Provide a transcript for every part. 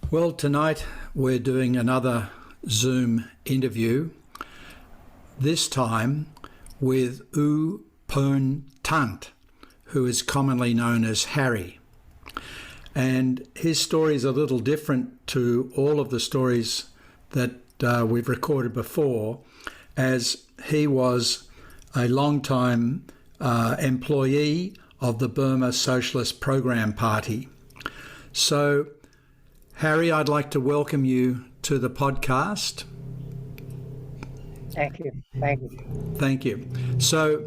Well, tonight we're doing another Zoom interview, this time with Hpone Thant, who is commonly known as Harry. And his story is a little different to all of the stories that we've recorded before, as he was a long-time employee of the Burma Socialist Programme Party. So, Harry, I'd like to welcome you to the podcast. Thank you. Thank you. So,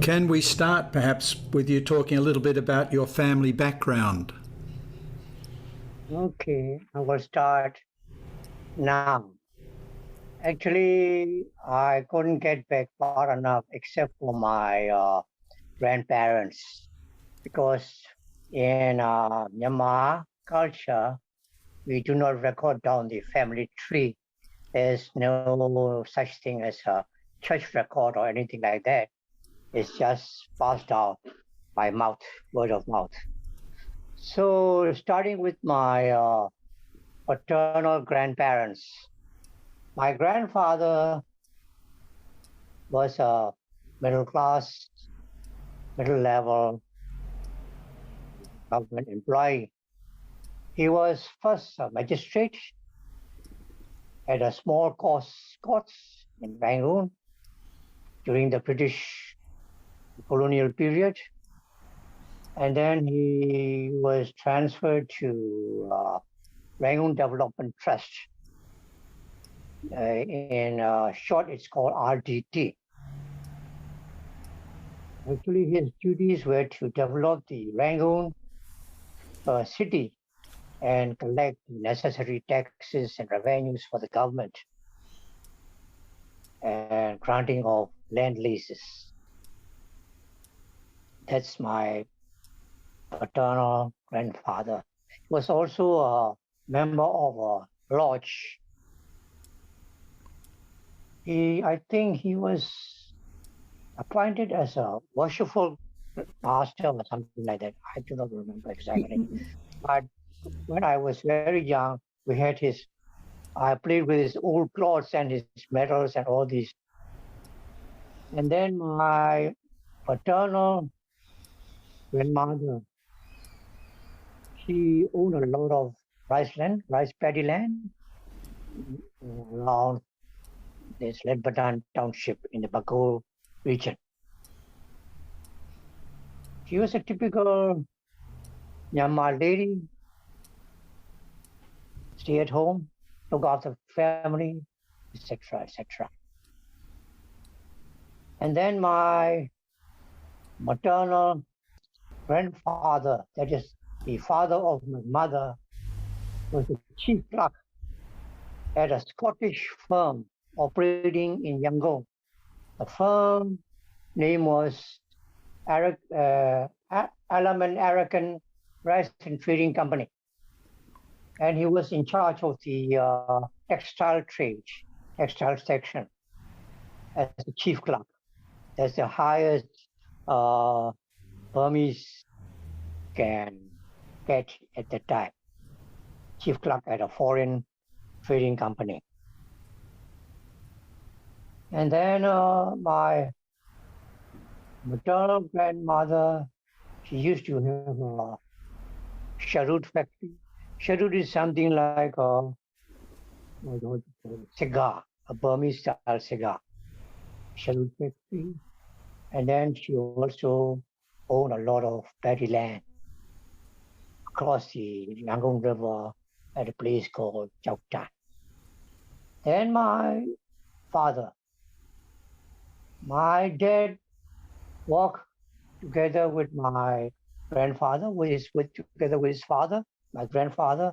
can we start perhaps with you talking a little bit about your family background? Okay, I will start now. Actually, I couldn't get back far enough except for my grandparents, because in Myanmar culture, we do not record down the family tree. There's no such thing as a church record or anything like that. It's just passed down by mouth, word of mouth. So starting with my paternal grandparents, my grandfather was a middle class, middle level government employee. He was first a magistrate at a small courts in Rangoon during the British colonial period. And then he was transferred to Rangoon Development Trust. In short, it's called RDT. Actually, his duties were to develop the Rangoon city and collect necessary taxes and revenues for the government and granting of land leases. That's my paternal grandfather. He was also a member of a lodge. I think he was appointed as a worshipful master or something like that. I do not remember exactly. But when I was very young, I played with his old clothes and his medals and all these. And then my paternal grandmother, she owned a lot of rice paddy land around this Ledbatan township in the Bago region. She was a typical Myanmar lady, stay at home, look after family, etc., etc. And then my maternal grandfather, that is the father of my mother, was the chief clerk at a Scottish firm operating in Yangon. The firm name was Arakan Rice and Trading Company. And he was in charge of the textile section as the chief clerk. That's the highest Burmese can get at the time. Chief clerk at a foreign trading company. And then my maternal grandmother, she used to have a charut factory. Charut is something like a cigar, a Burmese style cigar. Charut factory. And then she also owned a lot of paddy land across the Rangoon River at a place called Chautan. Then my father, my dad worked together with my grandfather, together with his father, my grandfather.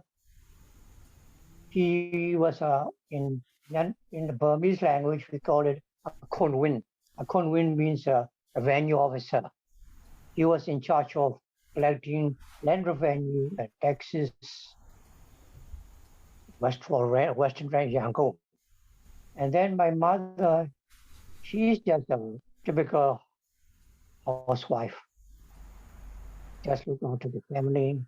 He was in the Burmese language, we call it a Khonwin. A Khonwin means a revenue officer. He was in charge of collecting land revenue and taxes Western Yangon. And then my mother, she's just a typical housewife. Just look after the family.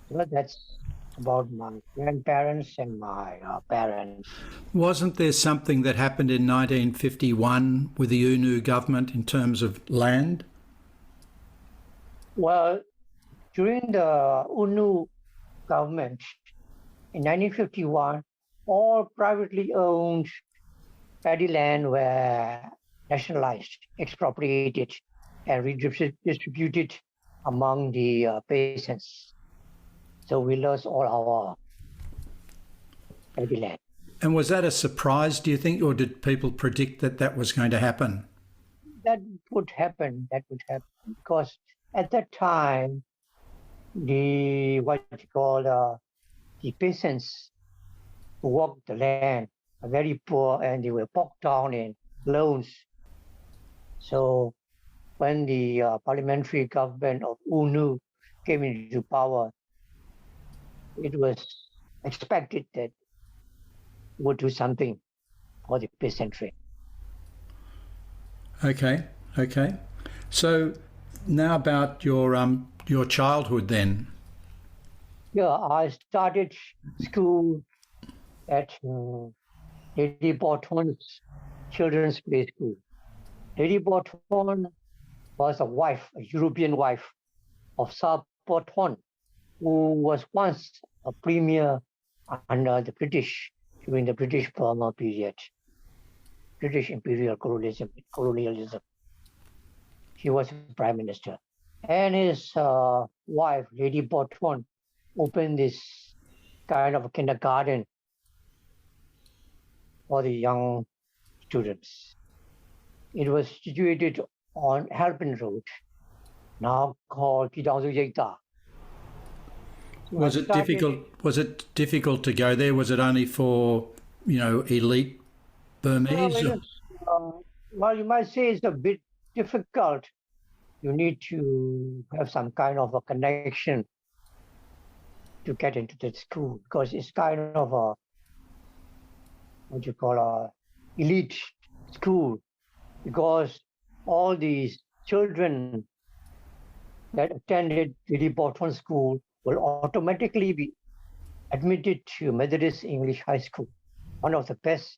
Well, that's about my grandparents and my parents. Wasn't there something that happened in 1951 with the UNU government in terms of land? Well, during the UNU government in 1951, all privately owned paddy land were nationalized, expropriated, and redistributed among the peasants. So we lost all our paddy land. And was that a surprise, do you think, or did people predict that that was going to happen? That would happen. That would happen because at that time, the the peasants who worked the land are very poor and they were bogged down in loans. So when the parliamentary government of UNU came into power, it was expected that it would do something for the peasantry. Okay, okay. So now about your childhood then. Yeah, I started school at Lady Paw Tun's children's play school. Lady Paw Tun was a wife, a European wife of Sir Paw Tun, who was once a premier under the British during the British Burma period, British imperial colonialism. He was prime minister. And his wife, Lady Paw Tun, opened this kind of a kindergarten for the young students. It was situated on Hpone Road, now called Kidangzu Yeita. Was it difficult? Was it difficult to go there? Was it only for elite Burmese? Well, you might say it's a bit difficult. You need to have some kind of a connection to get into the school because it's kind of a elite school because all these children that attended Lady Paw Tun school will automatically be admitted to Methodist English High School, one of the best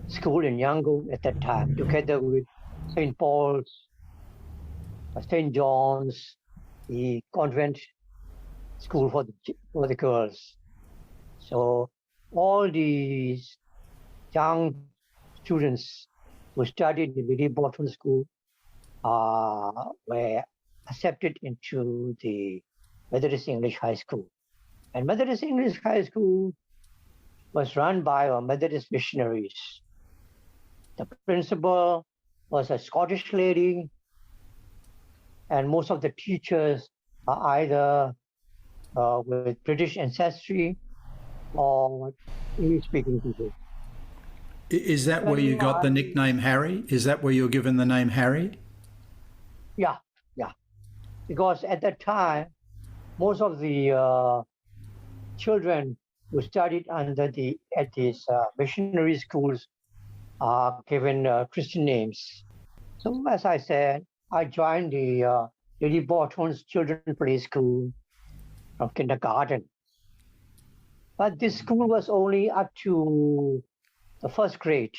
school in Yangon at that time, together with St. Paul's, St. John's, the convent school for the girls. So all these young students who studied in Lady Paw Tun school were accepted into the Methodist English High School. And Methodist English High School was run by our Methodist missionaries. The principal was a Scottish lady, and most of the teachers are either with British ancestry or English-speaking people. Is that where you got the nickname Harry? Is that where you were given the name Harry? Yeah. Because at that time, most of the children who studied at these missionary schools are given Christian names. So as I said, I joined the Lady Paw Tun's children's play school from kindergarten. But this school was only up to the first grade.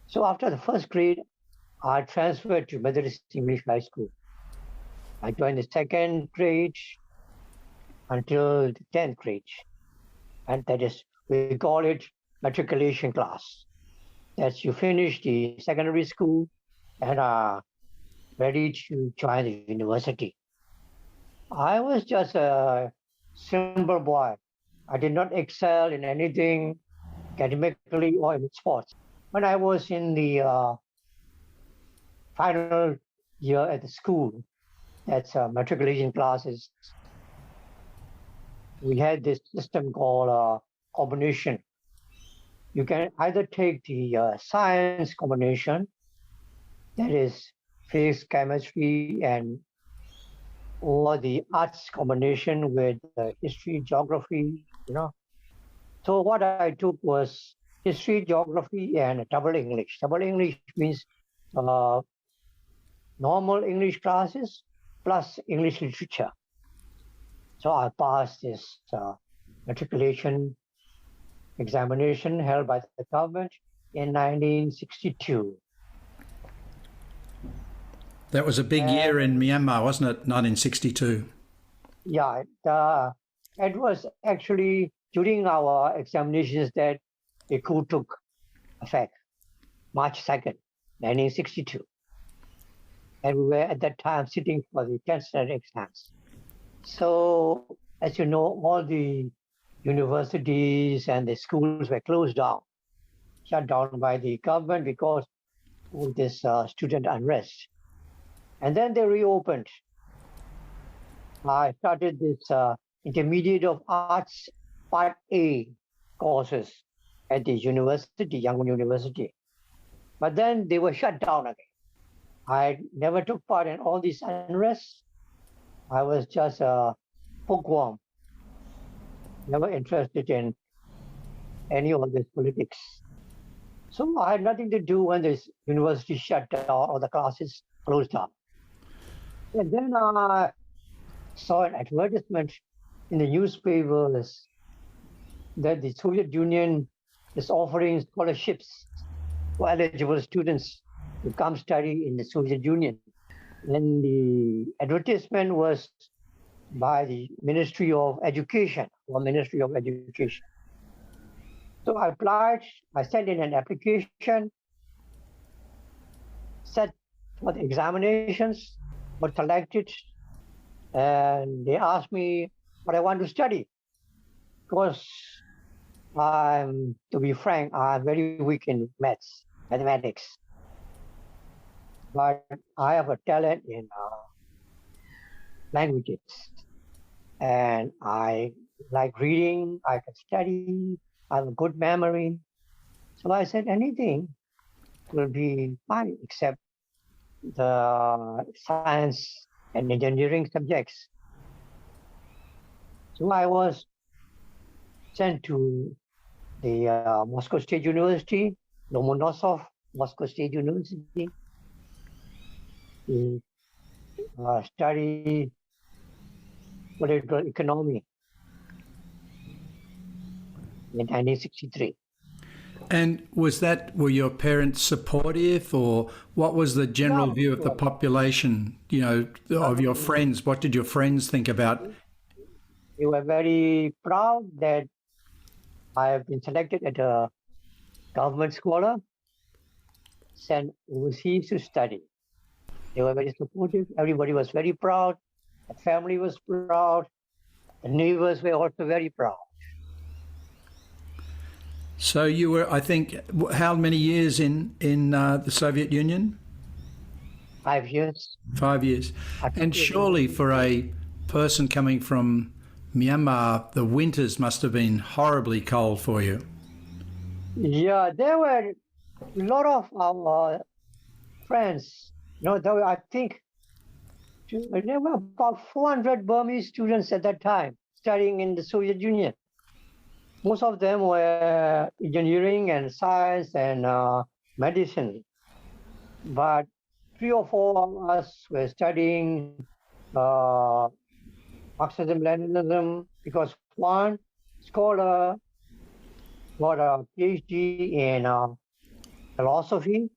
So after the first grade, I transferred to Methodist English High School. I joined the second grade until the 10th grade. And that is, we call it matriculation class. That's you finish the secondary school and are ready to join the university. I was just a simple boy. I did not excel in anything academically or in sports. When I was in the final year at the school, that's matriculation classes, we had this system called combination. You can either take the science combination, that is physics, chemistry, or the arts combination with history, geography, So what I took was history, geography, and double English. Double English means normal English classes plus English literature. So I passed this matriculation examination held by the government in 1962. That was a big year in Myanmar, wasn't it? 1962. Yeah, it was actually during our examinations that the coup took effect, March 2nd, 1962. And we were at that time sitting for the 10th standard exams. So, as you know, all the universities and the schools were closed down, shut down by the government because of this student unrest. And then they reopened. I started this Intermediate of Arts Part A courses at the university, Yangon University. But then they were shut down again. I never took part in all these unrests. I was just a bookworm, never interested in any of this politics. So I had nothing to do when this university shut down or the classes closed down. And then I saw an advertisement in the newspapers that the Soviet Union is offering scholarships for eligible students to come study in the Soviet Union. And the advertisement was by the Ministry of Education or Ministry of Education. So I applied, I sent in an application, set for the examinations, was selected, and they asked me what I want to study. Because to be frank, I'm very weak in mathematics. But I have a talent in languages. And I like reading, I can study, I have a good memory. So I said anything will be fine except the science and engineering subjects. So I was sent to the Moscow State University, Lomonosov Moscow State University, to study political economy in 1963. And were your parents supportive, or what was the general view of the population, of your friends? What did your friends think about? They were very proud that I have been selected as a government scholar, sent overseas to study. They were very supportive. Everybody was very proud. The family was proud. The neighbors were also very proud. So you were, I think, how many years in the Soviet Union? 5 years. 5 years. And surely for a person coming from Myanmar, the winters must have been horribly cold for you. Yeah, there were a lot of our friends. I think there were about 400 Burmese students at that time studying in the Soviet Union. Most of them were engineering and science and medicine. But 3 or 4 of us were studying Marxism-Leninism, because one scholar got a PhD in philosophy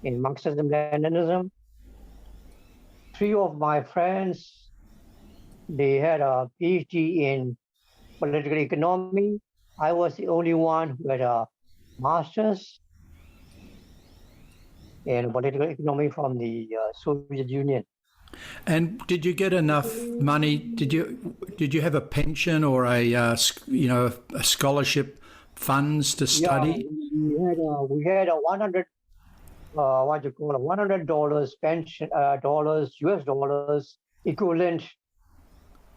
in Marxism-Leninism. 3 of my friends, they had a PhD in political economy. I was the only one who had a master's in political economy from the Soviet Union. And did you get enough money? Did you have a pension or a scholarship funds to study? Yeah, we had a $100 pension, US dollars equivalent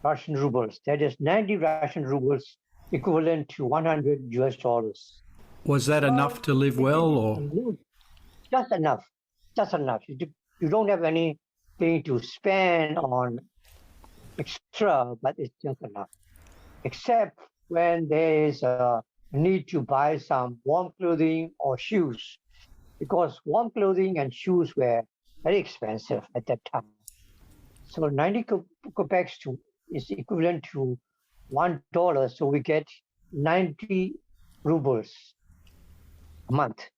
Russian rubles. That is 90 Russian rubles equivalent to 100 US dollars. Was that enough to live well, or? Just enough. You don't have anything to spend on extra, but it's just enough. Except when there is a need to buy some warm clothing or shoes, because warm clothing and shoes were very expensive at that time. So 90 kopecks to is equivalent to $1, so we get 90 rubles a month.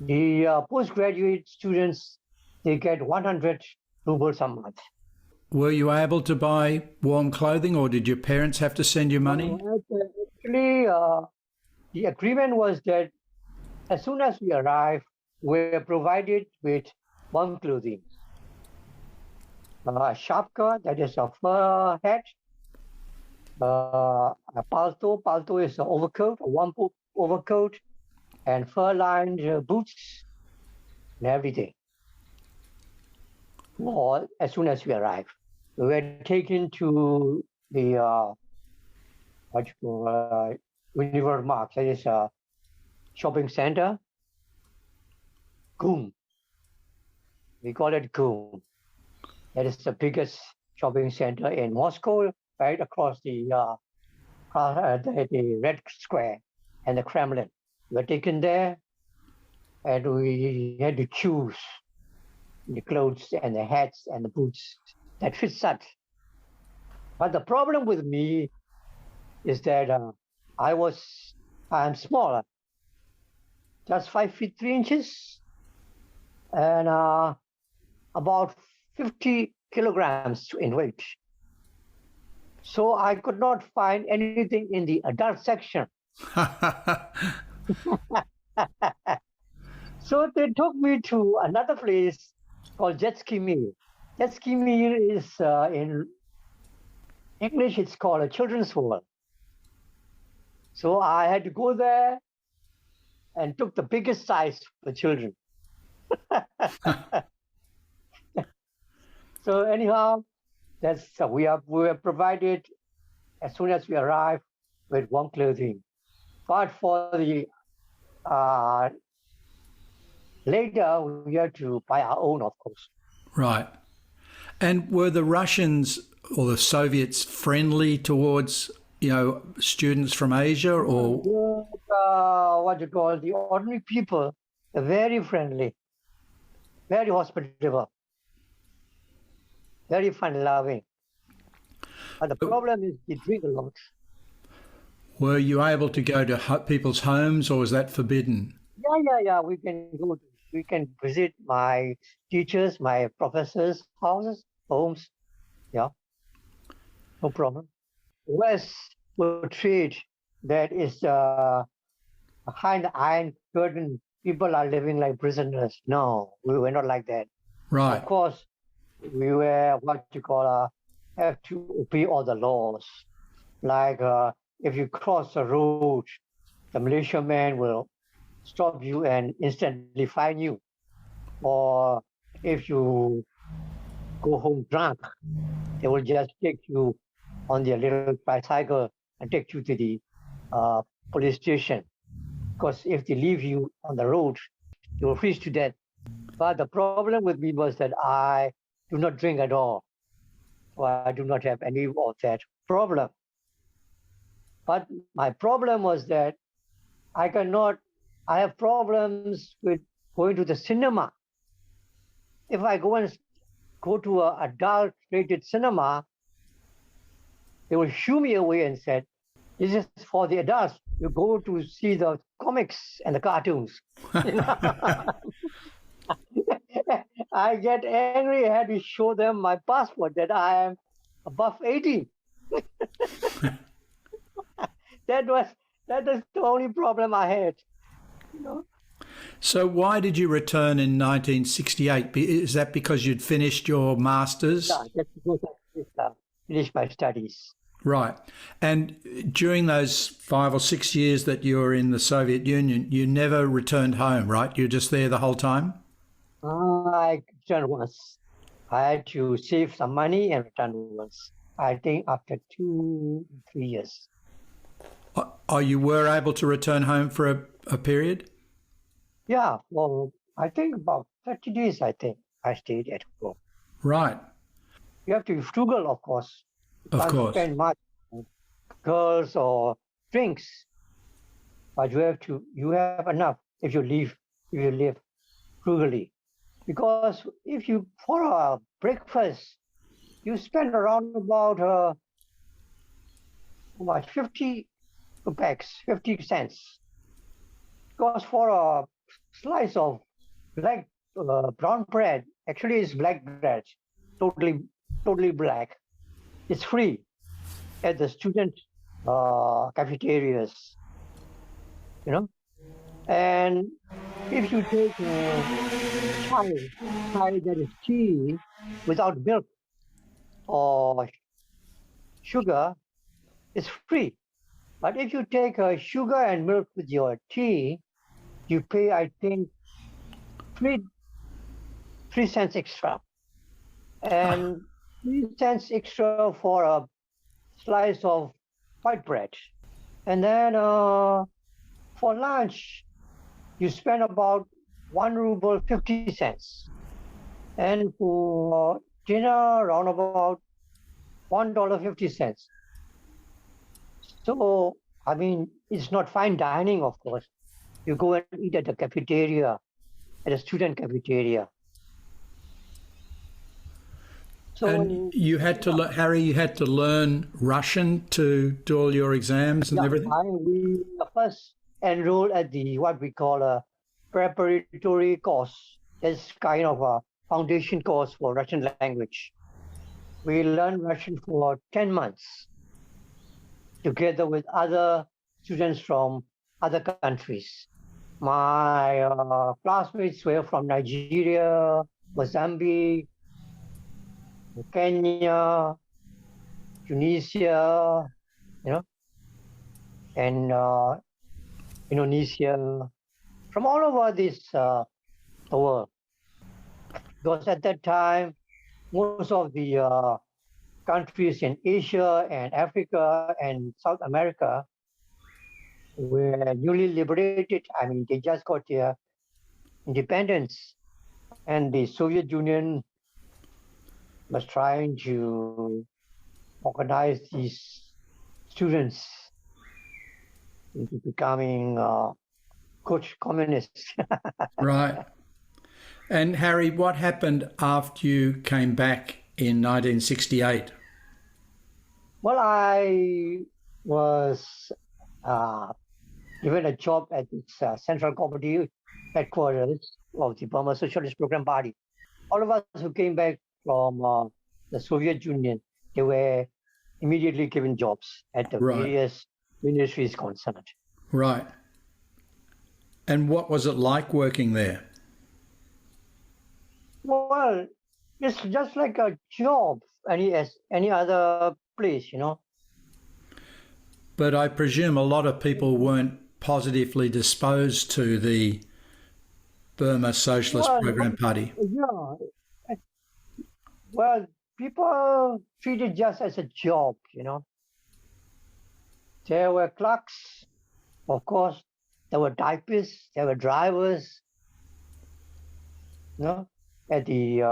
The postgraduate students, they get 100 rubles a month. Were you able to buy warm clothing, or did your parents have to send you money? Actually, the agreement was that as soon as we arrive, we're provided with warm clothing. A shapka, that is a fur hat, a palto is an overcoat, a warm overcoat, and fur-lined boots and everything. Or as soon as we arrive, we were taken to the Universal Mark, that is a shopping center, coup. We call it coup. That is the biggest shopping center in Moscow, right across the Red Square and the Kremlin. We were taken there, and we had to choose the clothes and the hats and the boots that fits us. But the problem with me is that I'm smaller, just 5 feet 3 inches, and about 50 kilograms in weight. So I could not find anything in the adult section. So they took me to another place called Jet Ski Meal. Jet Ski Meal is, in English, it's called a children's world. So I had to go there and took the biggest size for children. So anyhow, that's we were provided as soon as we arrived with warm clothing. But for the later, we had to buy our own, of course. Right. And were the Russians or the Soviets friendly towards, students from Asia, or? What you call the ordinary people, are very friendly, very hospitable, very fun-loving. But the problem is they drink a lot. Were you able to go to people's homes, or was that forbidden? Yeah. We can go. We can visit my teachers, my professors' houses, homes. Yeah, no problem. West portrayed that is behind the Iron Curtain, people are living like prisoners. No, we were not like that. Right. Of course, we were have to obey all the laws. Like if you cross the road, the militiaman will stop you and instantly fine you. Or if you go home drunk, they will just take you on their little bicycle and take you to the police station. Because if they leave you on the road, you will freeze to death. But the problem with me was that I do not drink at all. So I do not have any of that problem. But my problem was that I have problems with going to the cinema. If I go to an adult-rated cinema, they will shoo me away and said, "This is for the adults. You go to see the comics and the cartoons." I get angry. I had to show them my passport that I am above 18. That is the only problem I had. So why did you return in 1968? Is that because you'd finished your master's? Yeah, that's because I finished my studies. Right. And during those 5 or 6 years that you were in the Soviet Union, you never returned home, right? You were just there the whole time? I returned once. I had to save some money and return once. I think after 2-3 years. Oh, you were able to return home for a period? Yeah, well, I think about 30 days, I stayed at home. Right. You have to be frugal, of course. You Of can't course. spend much on girls or drinks. But you have enough if you live frugally. Because if you, for a breakfast, you spend around about about 50 rupees, 50 cents. Because for a slice of black brown bread, actually it's black bread, totally black. It's free at the student cafeterias, you know. And if you take chai that is tea without milk or sugar, it's free. But if you take sugar and milk with your tea, you pay, I think, three cents extra. And 3 cents extra for a slice of white bread. And then for lunch, you spend about 1 ruble 50 cents. And for dinner, around about $1.50. So, I mean, it's not fine dining, of course. You go and eat at the cafeteria, at a student cafeteria. So, and you had to, Harry, you had to learn Russian to do all your exams and everything? We first enrolled at the what we call a preparatory course. It's kind of a foundation course for Russian language. We learned Russian for 10 months together with other students from other countries. My classmates were from Nigeria, Mozambique, Kenya, Tunisia, and Indonesia, from all over this the world. Because at that time, most of the countries in Asia and Africa and South America were newly liberated. I mean, they just got their independence, and the Soviet Union was trying to organize these students into becoming good communists. Right. And Harry, what happened after you came back in 1968? Well, I was given a job at its Central Committee headquarters of the Burma Socialist Programme Party. All of us who came back from the Soviet Union, they were immediately given jobs at the various ministries concerned. Right. And what was it like working there? Well, it's just like a job, any other place, But I presume a lot of people weren't positively disposed to the Burma Socialist Programme Party. Yeah. Well, people treat it just as a job, There were clerks, of course. There were typists, there were drivers, at the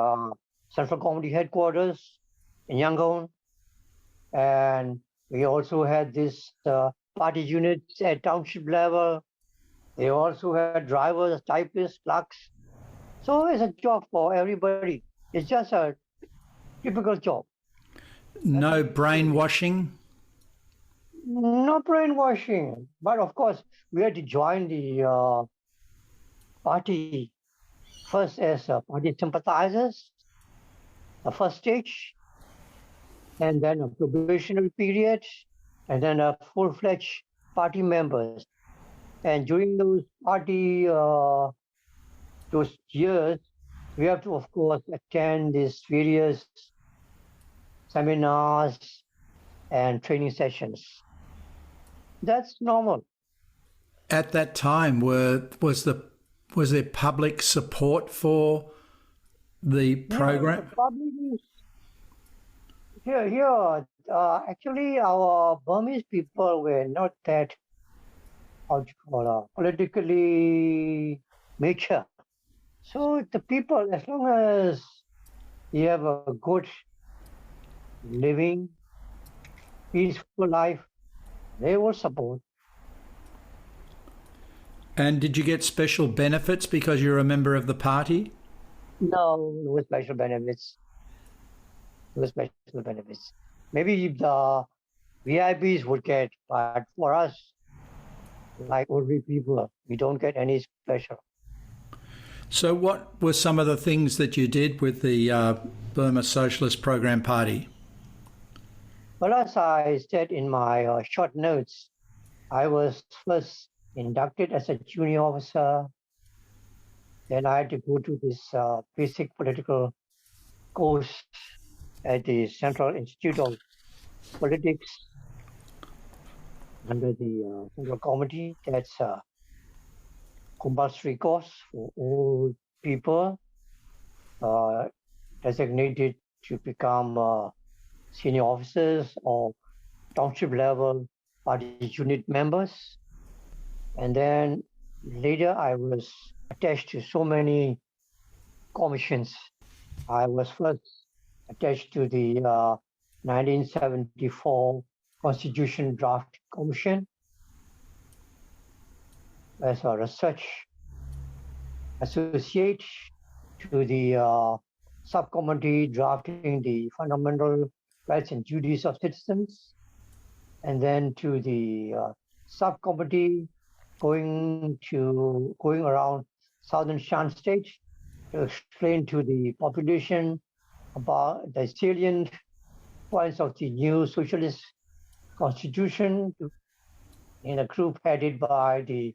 Central Committee headquarters in Yangon. And we also had this party units at township level. They also had drivers, typists, clerks. So it's a job for everybody. It's just a typical job. No brainwashing? No brainwashing. But of course, we had to join the party first as party sympathizers, the first stage, and then a probationary period, and then a full-fledged party members. And during those party, those years, we have to, of course, attend these various seminars and training sessions. That's normal. At that time, was there public support for the program? The public is here. Actually, our Burmese people were not that, politically mature. So the people, as long as you have a good living, peaceful life, they will support. And did you get special benefits because you're a member of the party? No special benefits. No special benefits. Maybe the VIPs would get, but for us, like ordinary people, we don't get any special. So what were some of the things that you did with the Burma Socialist Programme Party? Well, as I said in my short notes, I was first inducted as a junior officer. Then I had to go to this basic political course at the Central Institute of Politics under the Central Committee. That's a compulsory course for all people designated to become senior officers or township level party unit members. And then later I was attached to so many commissions. I was first attached to the 1974 Constitution Draft Commission as a research associate, to the subcommittee drafting the fundamental rights and duties of citizens, and then to the subcommittee going around southern Shan state to explain to the population about the salient points of the new socialist constitution in a group headed by the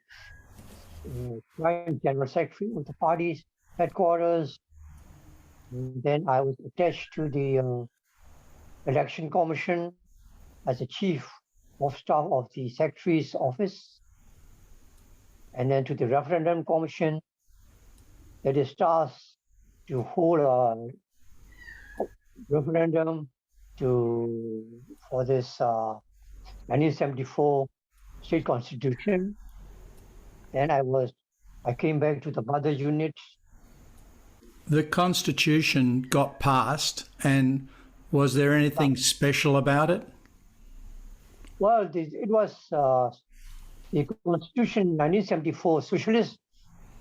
Joint General Secretary of the party's headquarters. And then I was attached to the Election Commission as the Chief of Staff of the Secretary's office, and then to the Referendum Commission that is tasked to hold a referendum for this 1974 state constitution. Then I came back to the mother unit. The Constitution got passed, and was there anything special about it? Well, it was the Constitution 1974 Socialist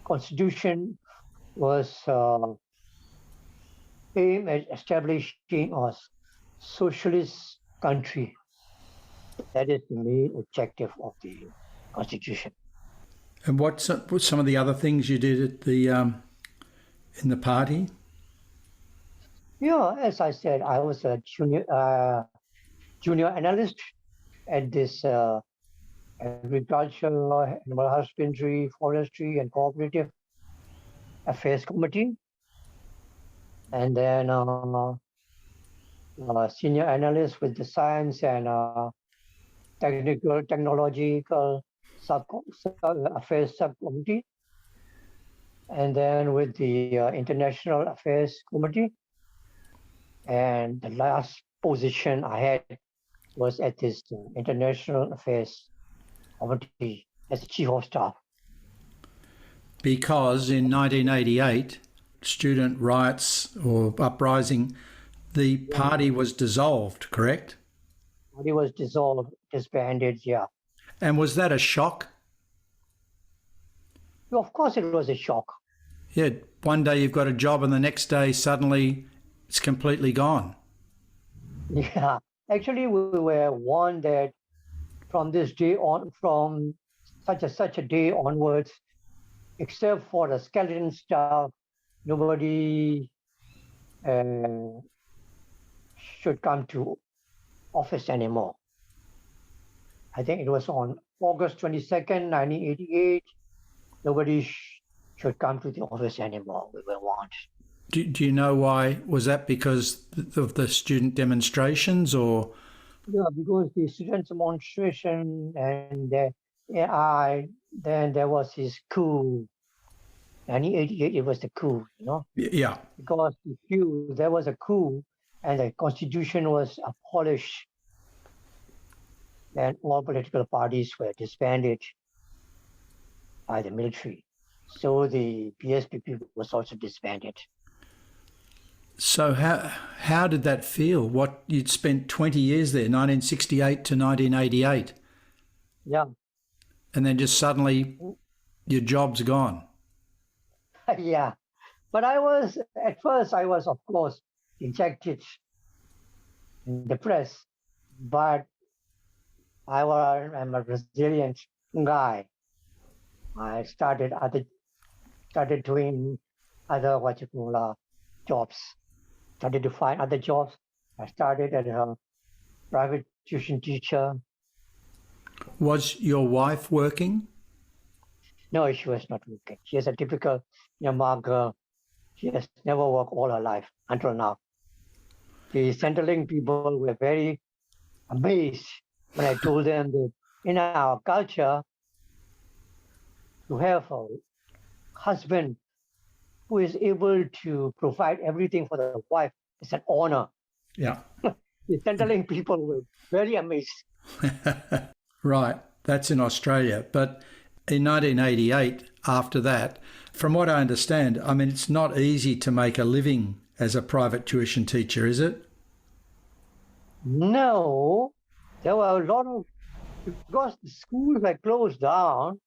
Constitution was aimed at establishing a socialist country. That is the main objective of the Constitution. And what's some of the other things you did at the in the party? Yeah, as I said, I was a junior analyst at this agriculture, animal husbandry, forestry, and cooperative affairs committee, and then senior analyst with the science and technological affairs subcommittee, and then with the international affairs committee. And the last position I had was at this international affairs committee as the chief of staff. Because in 1988, student riots or uprising, the party was dissolved, correct? Party was dissolved, disbanded, yeah. And was that a shock? Well, of course it was a shock. Yeah, one day you've got a job and the next day suddenly it's completely gone. Yeah, actually we were warned that from this day on, from such a day onwards, except for the skeleton staff, nobody should come to office anymore. I think it was on August 22nd, 1988. Nobody should come to the office anymore. We were warned. Do you know why? Was that because of the student demonstrations or? Yeah, because the student demonstration and then there was this coup. 1988, it was the coup, you know? Yeah. Because there was a coup and the constitution was abolished and all political parties were disbanded by the military. So the PSPP was also disbanded. So how did that feel? What, you'd spent 20 years there, 1968 to 1988. Yeah. And then just suddenly your job's gone. Yeah. But at first I was, of course, dejected and depressed. But I'm a resilient guy. I started doing other jobs. Started to find other jobs. I started as a private tuition teacher. Was your wife working? No, she was not working. She is a typical Myanmar girl. She has never worked all her life until now. The Centrelink people were very amazed when I told them that in our culture, to have a husband who is able to provide everything for the wife is an honor. Yeah. The Centrelink people were very amazed. Right. That's in Australia. But in 1988, after that, from what I understand, I mean, it's not easy to make a living as a private tuition teacher, is it? No, there were a lot of, because the schools were closed down,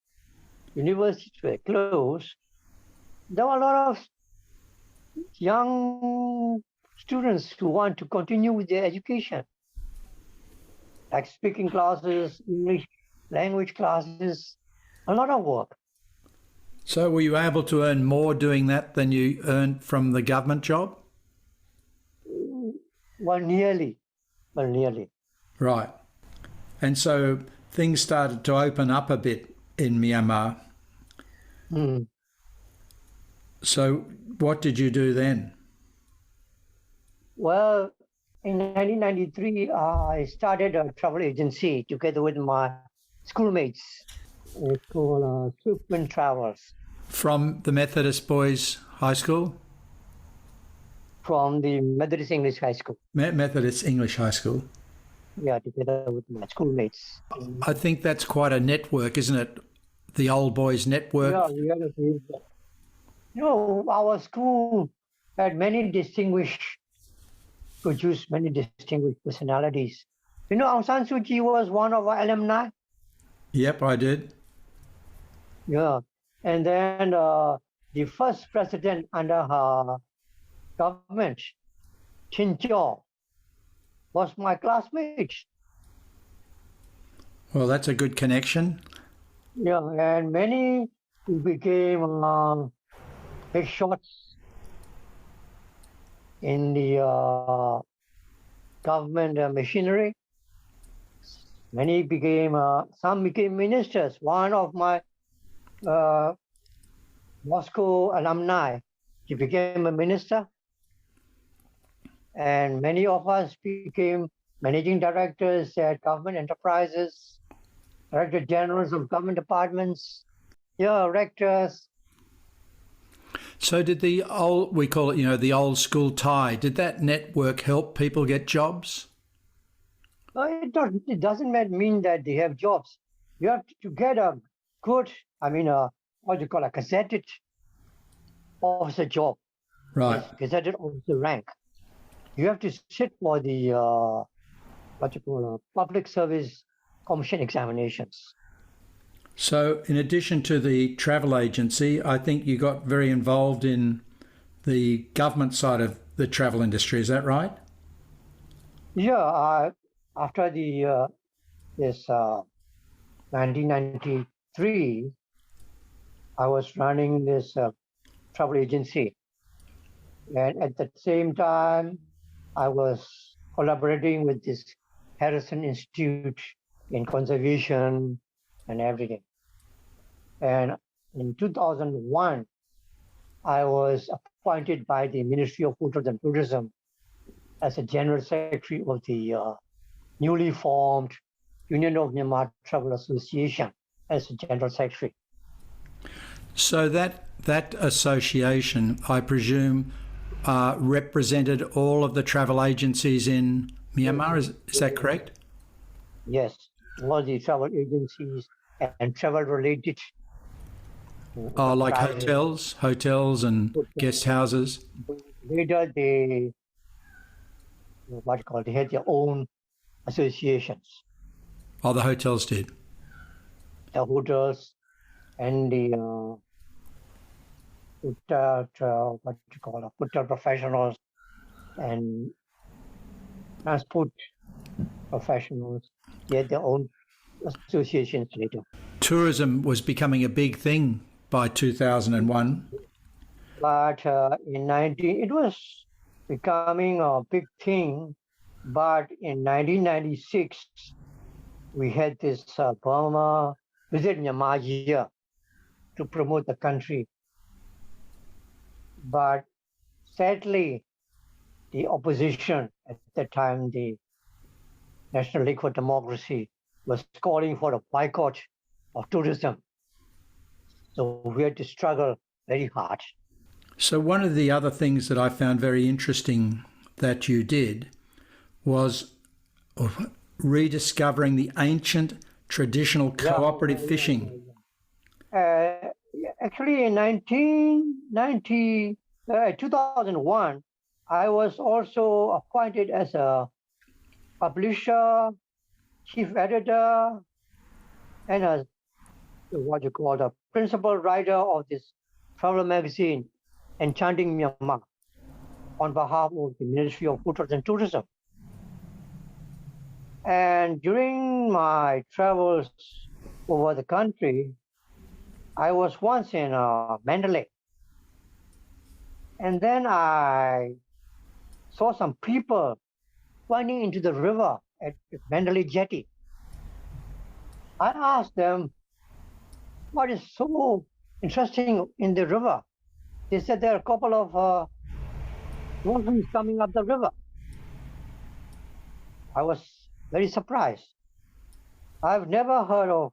universities were closed, there were a lot of young students who want to continue with their education, like speaking classes, English language classes, a lot of work. So were you able to earn more doing that than you earned from the government job? Well, nearly. Right. And so things started to open up a bit in Myanmar. Mm. So what did you do then? Well, in 1993, I started a travel agency together with my schoolmates. It's called Swiftwinds Travels. From the Methodist Boys High School? From the Methodist English High School. Methodist English High School. Yeah, together with my schoolmates. I think that's quite a network, isn't it? The old boys network. Yeah, we had our school had produced many distinguished personalities. Aung San Suu Kyi was one of our alumni. Yep, I did. Yeah, and then the first president under her government, Chin Chaw, was my classmate. Well, that's a good connection. Yeah, and many became big shots in the government machinery. Some became ministers. One of my Moscow alumni, he became a minister. And many of us became managing directors at government enterprises, director generals of government departments, rectors. So did the old, we call it, the old school tie, did that network help people get jobs? It doesn't mean that they have jobs. You have to get a good, a gazetted officer job. Right. Gazetted officer rank. You have to sit for the public service commission examinations. So in addition to the travel agency, I think you got very involved in the government side of the travel industry. Is that right? Yeah. After this 1993, I was running this travel agency, and at the same time, I was collaborating with this Harrison Institute in conservation and everything. And in 2001, I was appointed by the Ministry of Hotels and Tourism as a General Secretary of the newly formed Union of Myanmar Travel Association as a General Secretary. So that association, I presume, represented all of the travel agencies in Myanmar. Is that correct? Yes, all the travel agencies and travel-related. Like hotels and guest houses. Later, they had their own associations. Oh, the hotels did. The hotels and the hotel professionals and transport professionals. They had their own associations later. Tourism was becoming a big thing by 2001. But it was becoming a big thing. But in 1996, we had this Burma Visit Myanmar year to promote the country. But sadly, the opposition at that time, the National League for Democracy, was calling for a boycott of tourism. So we had to struggle very hard. So one of the other things that I found very interesting that you did was rediscovering the ancient traditional cooperative fishing. Actually, in 2001, I was also appointed as a publisher, chief editor, and a principal writer of this travel magazine, Enchanting Myanmar, on behalf of the Ministry of Food and Tourism. And during my travels over the country, I was once in Mandalay. And then I saw some people running into the river at the Mandalay jetty. I asked them, what is so interesting in the river? They said there are a couple of dolphins coming up the river. I was very surprised. I've never heard of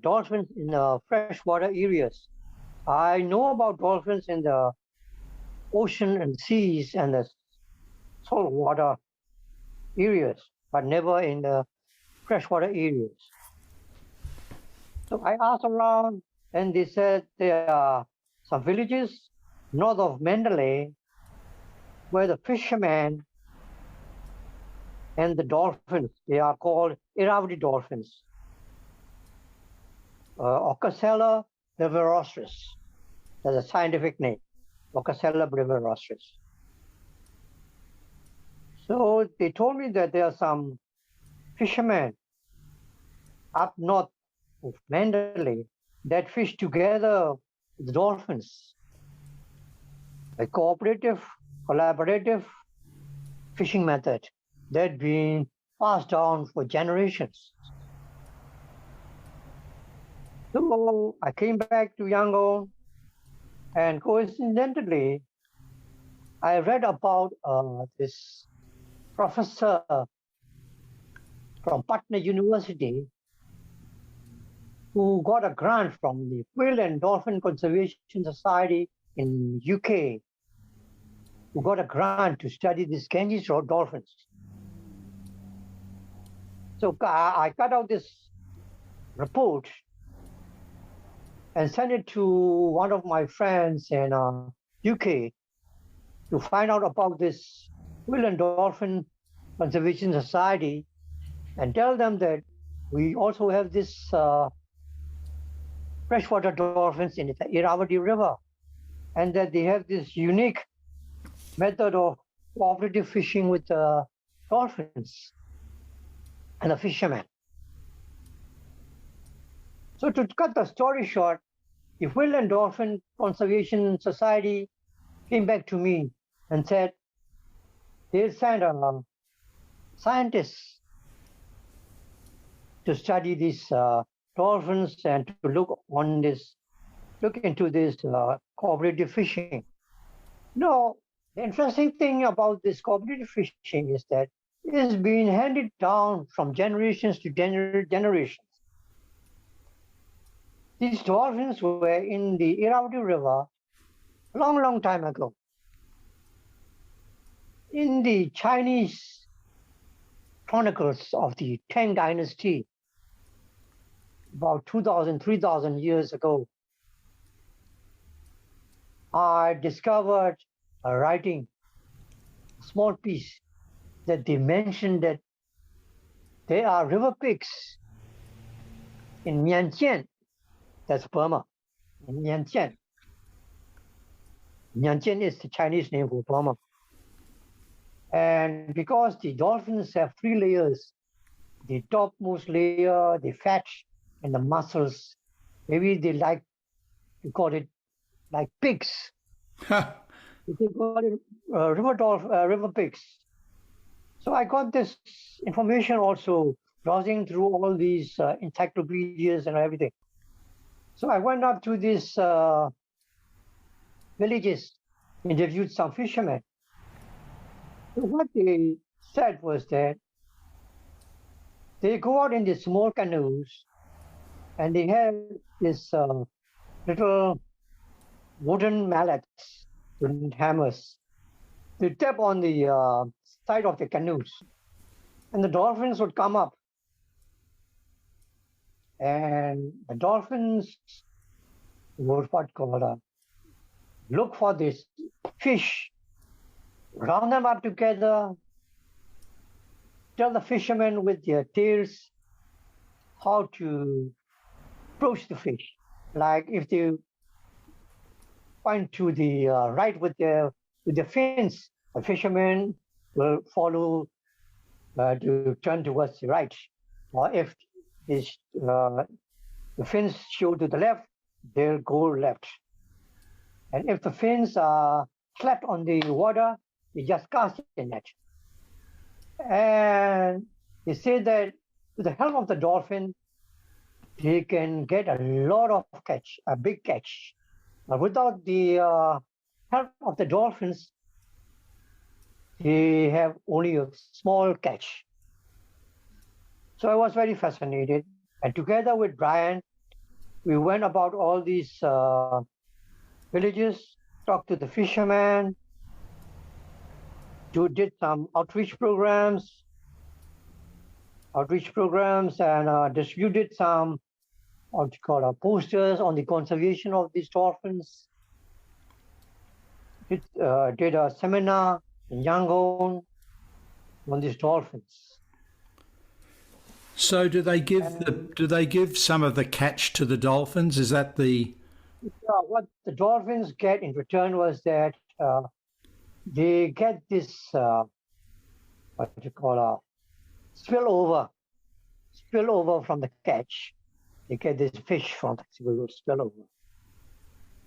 dolphins in the freshwater areas. I know about dolphins in the ocean and seas and the saltwater areas, but never in the freshwater areas. So I asked around, and they said there are some villages north of Mandalay where the fishermen and the dolphins, they are called Irrawaddy dolphins, Ocasella brevirostris, that's a scientific name, Ocasella brevirostris. So they told me that there are some fishermen up north of Mandalay that fish together with dolphins, a cooperative, collaborative fishing method that been passed down for generations. So I came back to Yangon, and coincidentally, I read about this professor from Patna University who got a grant from the Whale and Dolphin Conservation Society in UK, who got a grant to study these Ganges dolphins. So I cut out this report and sent it to one of my friends in UK to find out about this Whale and Dolphin Conservation Society and tell them that we also have this freshwater dolphins in the Irrawaddy River, and that they have this unique method of cooperative fishing with dolphins and the fishermen. So to cut the story short, the Whale and Dolphin Conservation Society came back to me and said they'll send scientists to study these dolphins and to look into this cooperative fishing. No, the interesting thing about this cooperative fishing is that it is being handed down from generations to generations. These dolphins were in the Irrawaddy River a long, long time ago. In the Chinese chronicles of the Tang Dynasty, about 2,000, 3,000 years ago, I discovered a writing, a small piece, that they mentioned that there are river pigs in Myanmar, that's Burma, in Myanmar. Myanmar is the Chinese name for Burma. And because the dolphins have 3 layers, the topmost layer, the fat and the muscles. Maybe they like to call it like pigs. They call it river pigs. So I got this information also browsing through all these encyclopedias and everything. So I went up to these villages, interviewed some fishermen. So what they said was that they go out in these small canoes and they have this little wooden mallets, wooden hammers. They tap on the side of the canoes and the dolphins would come up. And the dolphins would look for this fish, round them up together, tell the fishermen with their tails how to approach the fish. Like if they point to the right with their fins, the fishermen will follow to turn towards the right. Or if the fins show to the left, they'll go left. And if the fins are flat on the water, they just cast the net. And they say that with the help of the dolphin, they can get a lot of catch, a big catch. But without the help of the dolphins, they have only a small catch. So I was very fascinated. And together with Brian, we went about all these villages, talked to the fishermen, did some outreach programs and distributed some posters on the conservation of these dolphins. Did a seminar in Yangon on these dolphins. So do they give some of the catch to the dolphins? Is that the... What the dolphins get in return was that they get this spillover from the catch. They get this fish from the spillover.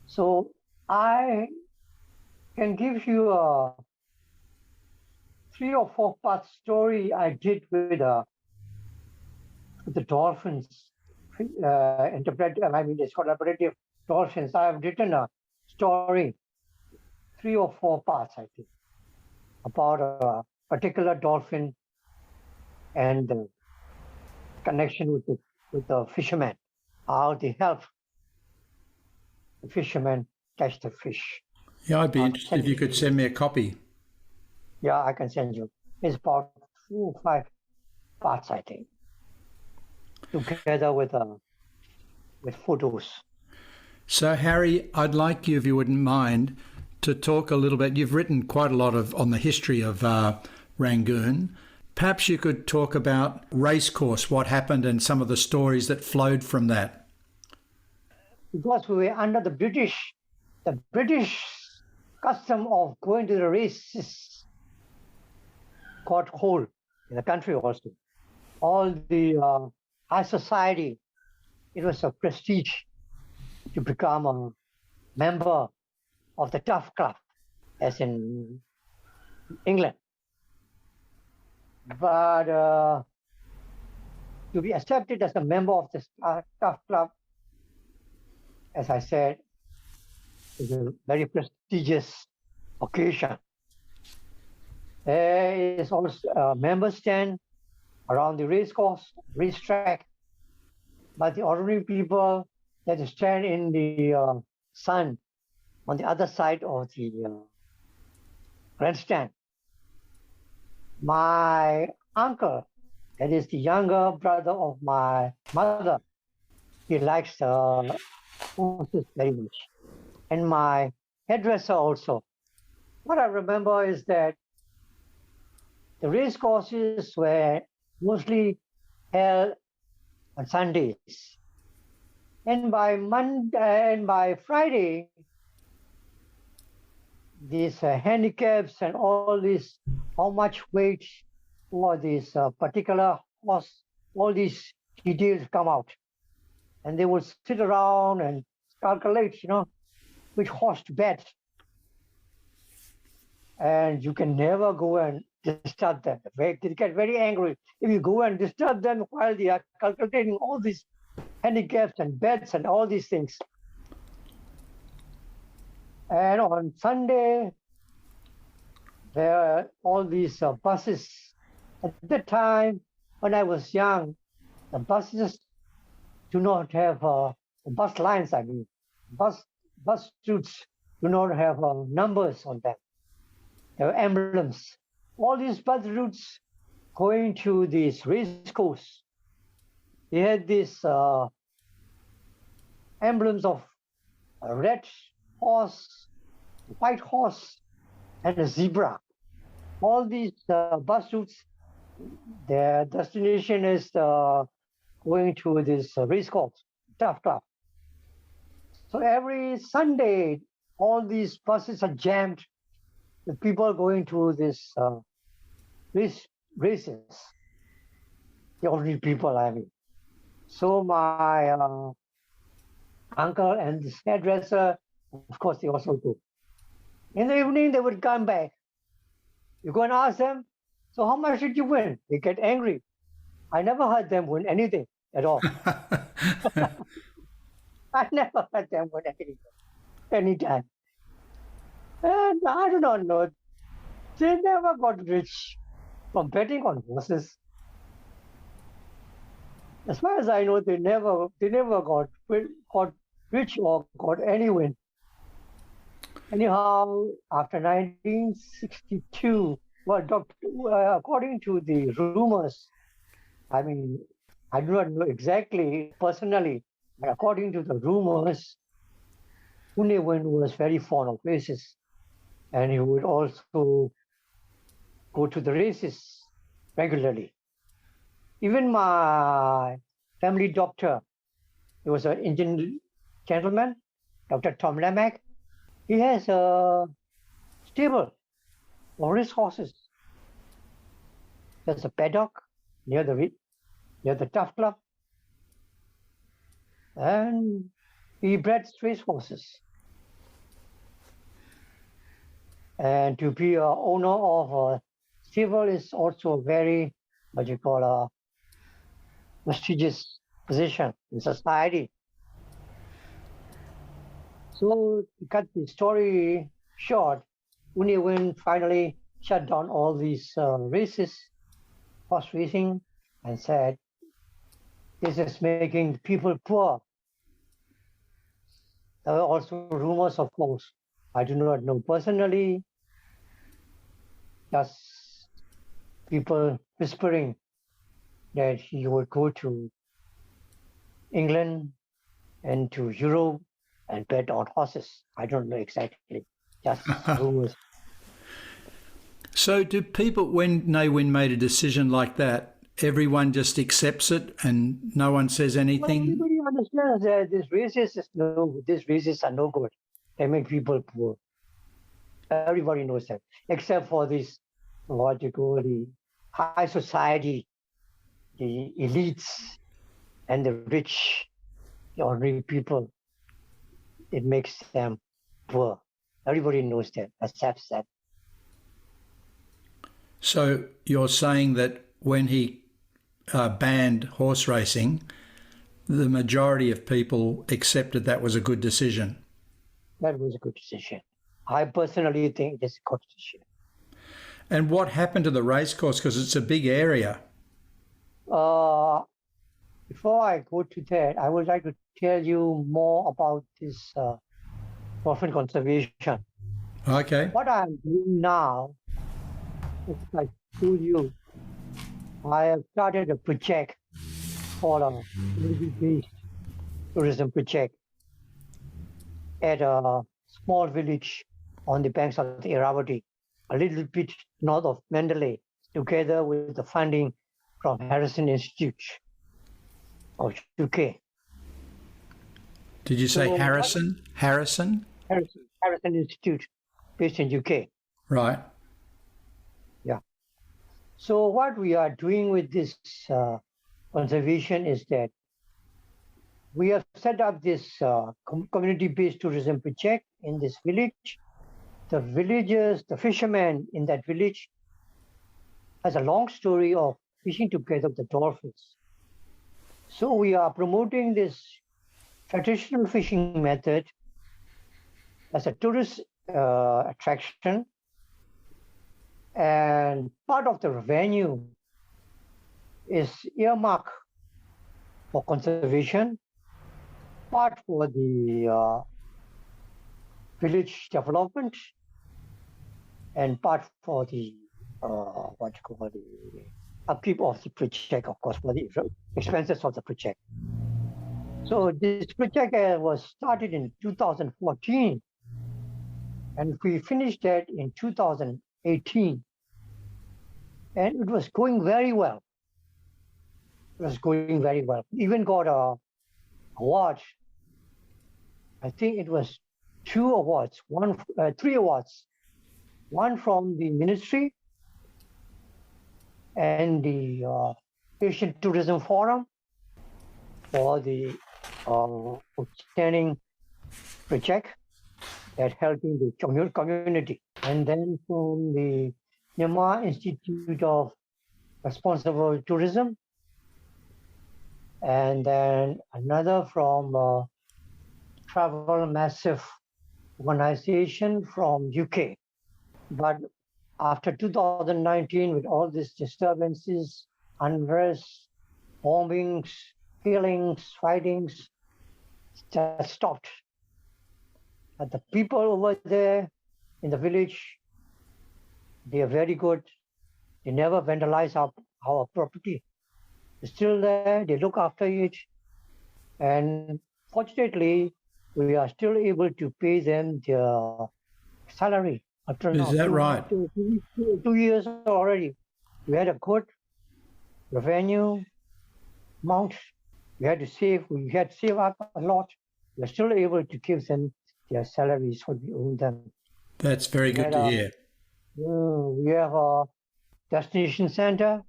So I can give you a 3 or 4 part story I did with the dolphins. It's called interpretive dolphins. I have written a story, 3 or 4 parts, I think, about a particular dolphin and the connection with the fishermen, how they help the fishermen catch the fish. Yeah, I'd be interested if you could send me a copy. Yeah, I can send you. It's about 4 or 5 parts, I think, together with photos. So, Harry, I'd like you, if you wouldn't mind, to talk a little bit. You've written quite a lot on the history of Rangoon. Perhaps you could talk about Racecourse, what happened and some of the stories that flowed from that. Because we were under the British custom of going to the races caught hold in the country also. All the high society, it was a prestige to become a member of the Tough Club, as in England. But to be accepted as a member of this Tough Club, as I said, is a very prestigious occasion. There is also a member stand around the racetrack, but the ordinary people that stand in the sun on the other side of the grandstand. My uncle, that is the younger brother of my mother, he likes horses very much. And my hairdresser also. What I remember is that the race courses were mostly held on Sundays. And by Friday, these handicaps and all this, how much weight for this particular horse all these details come out. And they will sit around and calculate, which horse to bet. And you can never go and disturb them. They get very angry if you go and disturb them while they are calculating all these handicaps and bets and all these things. And on Sunday, there are all these buses. At that time, when I was young, the buses do not have bus lines. Bus routes do not have numbers on them. There are emblems. All these bus routes going to this race course, they had these emblems of a red horse, white horse, and a zebra. All these bus routes, their destination is going to this race course, tough. So every Sunday, all these buses are jammed with people going to this races. The ordinary people, So my uncle and this hairdresser, of course, they also go. In the evening, they would come back. You go and ask them, so how much did you win? They get angry. I never heard them win anything at all. I never heard them win anything, anytime. And I do not know. They never got rich from betting on horses. As far as I know, they never got rich or got any win. Anyhow, after 1962, according to the rumors, I do not know exactly personally, but according to the rumors, Hpone Thant was very fond of races, and he would also go to the races regularly. Even my family doctor, he was an Indian gentleman, Dr. Tom Lamak. He has a stable for race horses. There's a paddock near the Tough Club, and he breeds race horses. And to be an owner of a stable is also a very, prestigious position in society. So to cut the story short, Hpone Thant finally shut down all these races, horse racing, and said, this is making people poor. There were also rumors, of course. I do not know personally, just people whispering that he would go to England and to Europe and bet on horses. I don't know exactly, just rumors. So do people, when Ne Win made a decision like that, everyone just accepts it and no one says anything? Well, everybody understands that these races are no good. They make people poor. Everybody knows that, except for this, the high society, the elites, and the rich, the ordinary people. It makes them poor. Everybody knows that, accepts that. So you're saying that when he banned horse racing, the majority of people accepted that was a good decision? That was a good decision. I personally think it's a good decision. And what happened to the racecourse? Because it's a big area. Before I go to that, I would like to tell you more about this orphan conservation. Okay. What I'm doing now, as I told you, I have started a project called a community-based tourism project at a small village on the banks of the Irrawaddy, a little bit north of Mandalay, together with the funding from Harrison Institute of UK. Did you say Harrison? Harrison Institute, based in UK. Right. Yeah. So what we are doing with this conservation is that we have set up this community-based tourism project in this village. The villagers, the fishermen in that village has a long story of fishing together with the dolphins. So we are promoting this traditional fishing method as a tourist attraction, and part of the revenue is earmarked for conservation, part for the village development, and part for the the upkeep of the project, of course, for the expenses of the project. So this project was started in 2014, and we finished that in 2018, and it was going very well. It was going very well. Even got a award. I think it was 3 awards. One from the ministry and the Asian Tourism Forum for the outstanding project that helping the community. And then from the Myanmar Institute of Responsible Tourism, and then another from Travel Massive organization from UK. But after 2019, with all these disturbances, unrest, bombings, killings, fightings, just stopped. But the people over there in the village, they are very good. They never vandalize our property. They're still there, they look after it. And fortunately, we are still able to pay them their salary. Is that right? 2 years already. We had a good revenue amount. We had to save up a lot. We're still able to give them their salaries, what we owe them. That's very good to hear. We have a destination center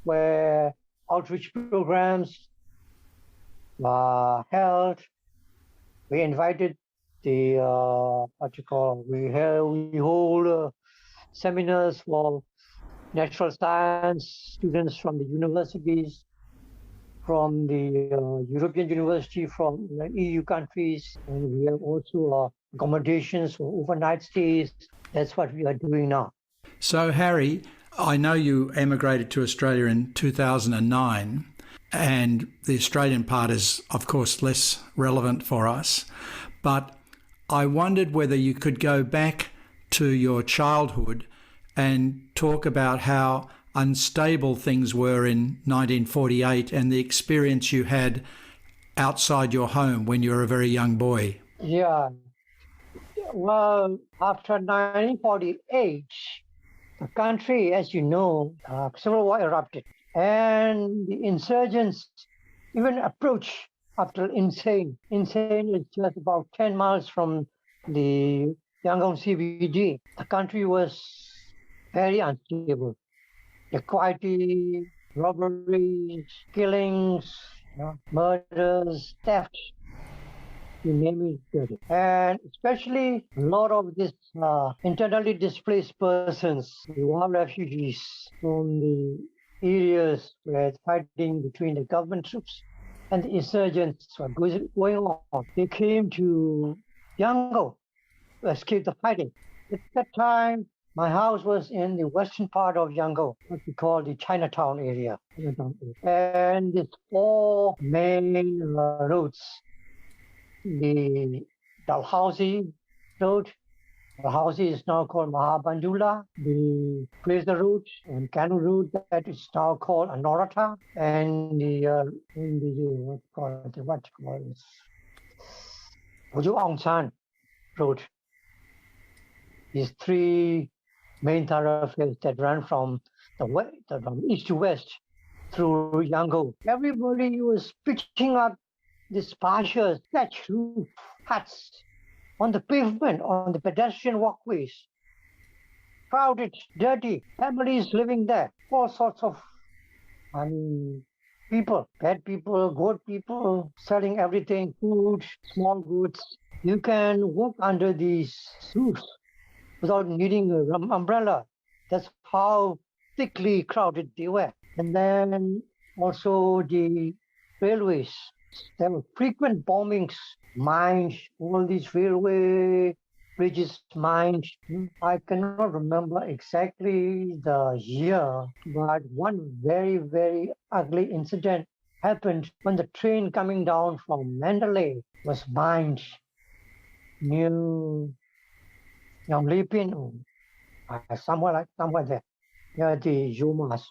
where outreach programs are held. We invited the we hold seminars for natural science students from the universities, from the European University, from the EU countries, and we have also accommodations for overnight stays. That's what we are doing now. So, Harry, I know you emigrated to Australia in 2009, and the Australian part is, of course, less relevant for us, but I wondered whether you could go back to your childhood and talk about how unstable things were in 1948 and the experience you had outside your home when you were a very young boy. Yeah. Well, after 1948, the country, as you know, civil war erupted, and the insurgents even approached after Insane. Insane is just about 10 miles from the Yangon CBD. The country was very unstable. Equality, robberies, killings, murders, theft, you name it. And especially a lot of these internally displaced persons, who are refugees from the areas where fighting between the government troops and the insurgents were going on. They came to Yangon to escape the fighting. At that time, my house was in the western part of Yangon, what we call the Chinatown area. And there's 4 main roads. The Dalhousie Road. Dalhousie is now called Mahabandula. The Fraser Road and Kanu Road, that is now called Anorata. And the Aung San Road. These 3 main thoroughfares that run from from east to west through Yangon. Everybody was pitching up these partial thatch roof huts on the pavement, on the pedestrian walkways. Crowded, dirty, families living there, all sorts of people, bad people, good people, selling everything, food, small goods. You can walk under these roofs without needing an umbrella. That's how thickly crowded they were. And then also the railways. There were frequent bombings, mines, all these railway bridges, mines. I cannot remember exactly the year, but one very, very ugly incident happened when the train coming down from Mandalay was mined near Lipin, somewhere there, near the Yumas,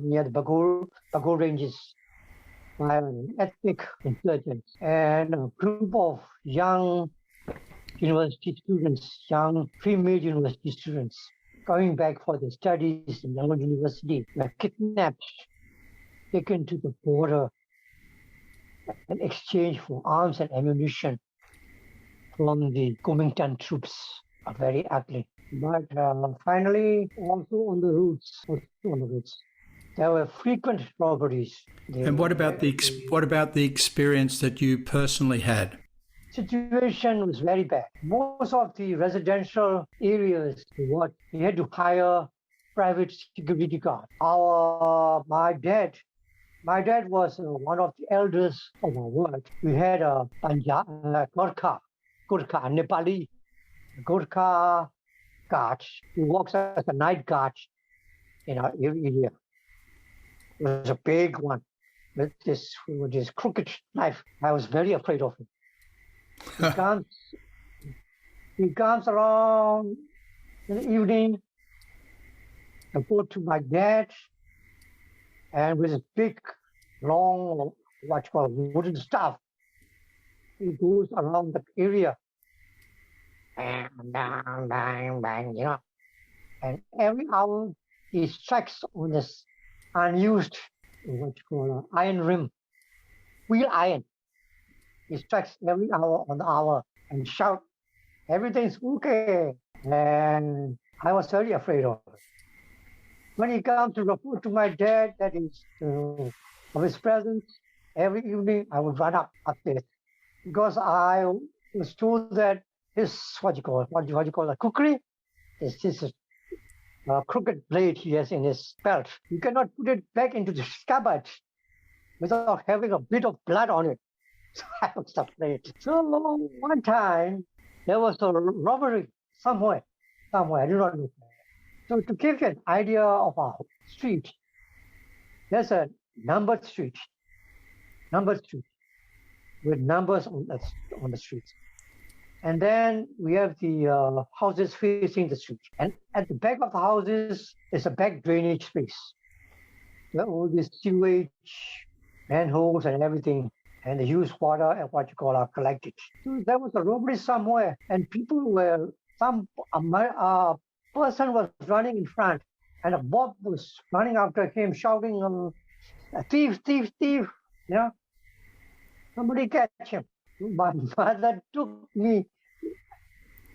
near the Bagur ranges, by an ethnic insurgents. And a group of young university students, young female university students, coming back for their studies in Rangoon University, were kidnapped, taken to the border in exchange for arms and ammunition from the Kuomintang troops. Are very ugly. But finally, also on the routes, there were frequent robberies. And what about the experience that you personally had? Situation was very bad. Most of the residential areas, we had to hire private security guard. My dad was one of the elders of our ward. We had a Gurkha, Nepali Gurkha guard who works as a night guard in our area. It was a big one with this crooked knife. I was very afraid of him. He comes around in the evening. I go to my dad, and with a big, long, wooden staff, he goes around the area. Bang, bang, bang, bang, And every hour he strikes on this unused, iron rim, wheel iron. He strikes every hour on the hour and shout, "Everything's okay." And I was very afraid of it. When he comes to report to my dad that of his presence, every evening I would run upstairs because I was told that his what you call a kukri, this crooked blade he has in his belt. You cannot put it back into the scabbard without having a bit of blood on it. So I was afraid. So one time there was a robbery somewhere. I do not know. So to give you an idea of our street, there's a numbered street with numbers on the streets. And then we have the houses facing the street. And at the back of the houses is a back drainage space where all this sewage, manholes and everything, and the used water and are collected. So there was a robbery somewhere, and a person was running in front, and a mob was running after him, shouting, "Thief, thief, thief!" Somebody catch him. My mother took me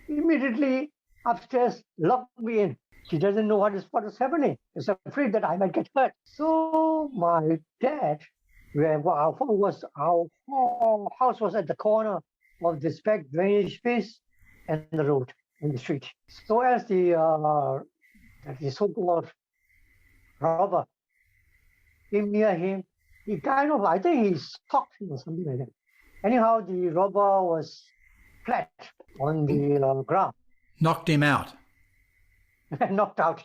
immediately upstairs, locked me in. She doesn't know what is happening. She's afraid that I might get hurt. So my dad, our house was at the corner of this back drainage space and the road in the street. So as the so-called robber came near him, he I think he stalked him or something like that. Anyhow, the robber was flat on the ground. Knocked him out. Knocked out.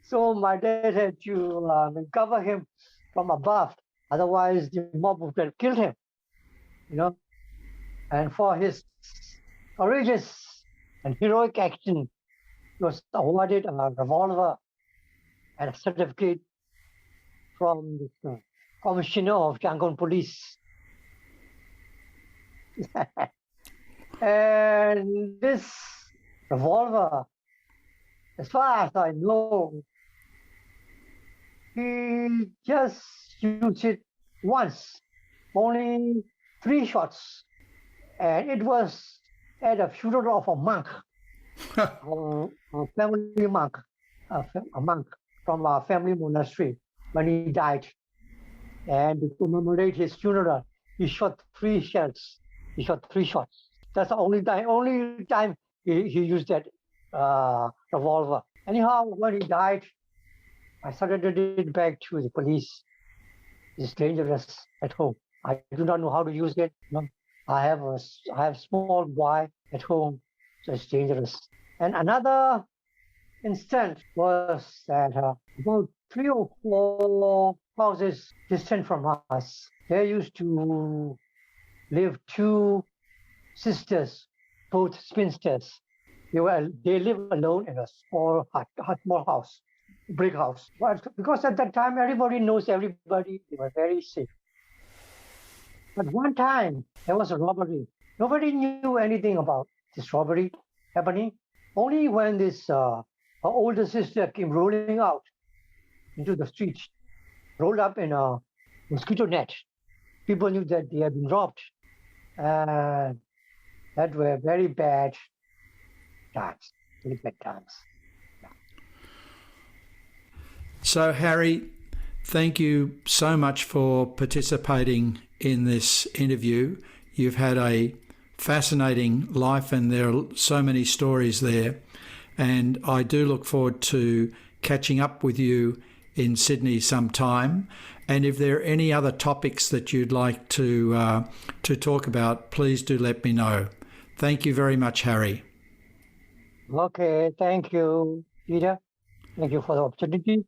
So my dad had to cover him from above. Otherwise, the mob would have killed him. And for his courageous and heroic action, he was awarded a revolver and a certificate from the commissioner of Yangon police. And this revolver, as far as I know, he just used it once, only 3 shots. And it was at a funeral of a monk, a family monk, a monk from our family monastery when he died. And to commemorate his funeral, he shot 3 shells. He shot 3 shots. That's the only time he used that revolver. Anyhow, when he died, I surrendered it back to the police. It's dangerous at home. I do not know how to use it. No. I have a small boy at home, so it's dangerous. And another instance was that about 3 or 4 houses distant from us, there used to live 2 sisters, both spinsters. They live alone in a small house, brick house. But because at that time everybody knows everybody, they were very safe. But one time there was a robbery. Nobody knew anything about this robbery happening. Only when this her older sister came rolling out into the street, rolled up in a mosquito net. People knew that they had been robbed. And that were very bad times, very bad times. So, Harry, thank you so much for participating in this interview. You've had a fascinating life and there are so many stories there. And I do look forward to catching up with you in Sydney sometime. And if there are any other topics that you'd like to talk about, please do let me know. Thank you very much, Harry. Okay, thank you, Peter. Thank you for the opportunity.